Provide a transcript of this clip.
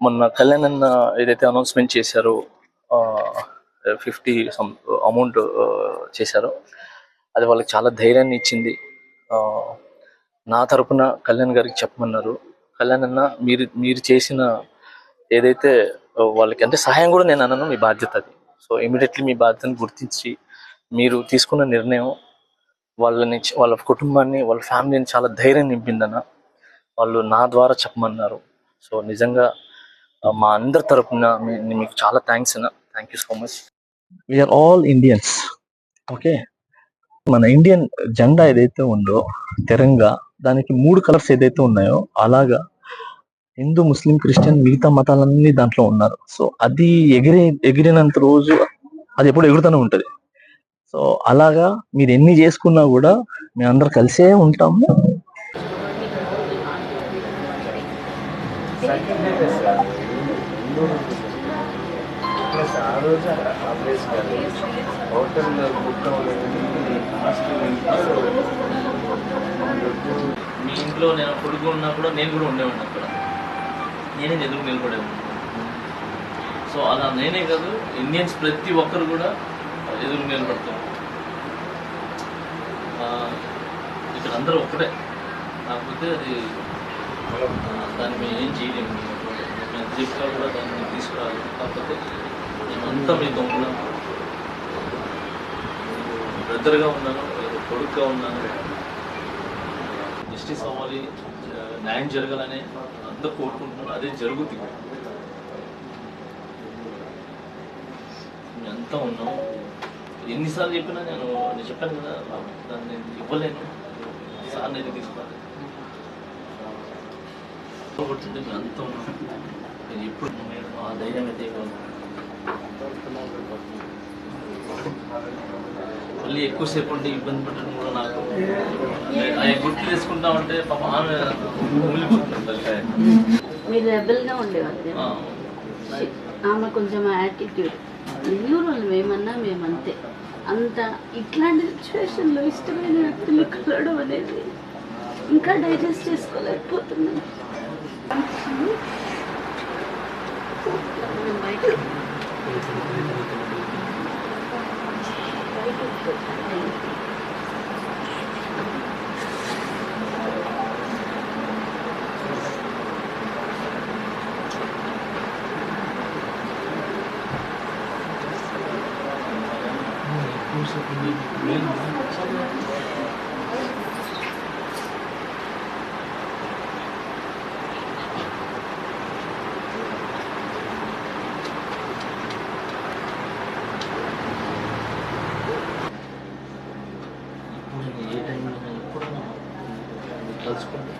మొన్న కళ్యాణ్ అన్న ఏదైతే అనౌన్స్మెంట్ చేశారో 50 సమ్ అమౌంట్ చేశారో అది వాళ్ళకి చాలా ధైర్యాన్ని ఇచ్చింది. నా తరపున కళ్యాణ్ గారికి చెప్పమన్నారు. కళ్యాణ్ అన్న మీరు చేసిన ఏదైతే వాళ్ళకి అంటే సహాయం కూడా నేను అన్నాను, మీ బాధ్యత అది. సో ఇమీడియట్లీ మీ బాధ్యతను గుర్తించి మీరు తీసుకున్న నిర్ణయం వాళ్ళ కుటుంబాన్ని, వాళ్ళ ఫ్యామిలీని చాలా ధైర్యం నింపిందన్న. వాళ్ళు నా ద్వారా చెప్పమన్నారు. సో నిజంగా మా అందరి తరపున మీకు చాలా థ్యాంక్స్ అన్న. Thank you so much. We are all Indians. Okay, మన ఇండియన్ జెండా ఏదైతే ఉందో తిరంగా, దానికి 3 కలర్స్ ఏదైతే ఉన్నాయో అలాగా హిందూ, ముస్లిం, క్రిస్టియన్ మిగతా మతాలన్నీ దాంట్లో ఉన్నారు. సో అది ఎగిరినంత రోజు అది ఎప్పుడు ఎగురుతూనే ఉంటది. సో అలాగా మీరు ఎన్ని చేసుకున్నా కూడా మేము అందరు కలిసే ఉంటాము. మీ ఇంట్లో నేను కొడుకు ఉన్నా కూడా నేను కూడా ఉండేవాడిని అక్కడ. నేనే ఎదురు నిలబడేవాడిని. సో అలా నేనే కాదు, ఇండియన్స్ ప్రతి ఒక్కరు కూడా ఎదురు నిలబడతారు. ఇక్కడ అందరూ ఒక్కటే, కాకపోతే అది దాన్ని మేము ఏం చేయలేము. మేము చెప్పినా కూడా దాన్ని తీసుకురాలి. కాకపోతే మేమంతా మీ దొంగలు, బ్రదర్గా ఉన్నాను, కొడుకుగా ఉన్నాను. జస్టిస్ అవ్వాలి, న్యాయం జరగాలని అందరూ కోరుకుంటున్నాను. అదే జరుగుతుంది. మేమంతా ఉన్నాం. ఎన్నిసార్లు చెప్పినా నేను చెప్పాను కదా, దాన్ని నేను ఇవ్వలేను. సార్ నేను తీసుకోవాలి. మేము అంతా ఉన్నాం. నేను ఎప్పుడు ఆ ధైర్యం అయితే మళ్ళీ ఎక్కువసేపు ఉంటే ఇబ్బంది పెట్టడం కూడా నాకు అవి గుర్తు తీసుకుంటామంటే పాప ఆమె ఉమిలిపోతుంది. మీరు రెబల్గా ఉండేవాళ్ళు. ఆమె కొంచెం యాటిట్యూడ్. న్యూరోలు మేమంతే. అంత ఇట్లాంటి సిచ్యువేషన్లో ఇష్టమైన వ్యక్తులు కలవడం అనేది ఇంకా డైజెస్ట్ చేసుకోలేకపోతున్నాను. ఏ టైంలో ఎప్పుడు కలుసుకుంటే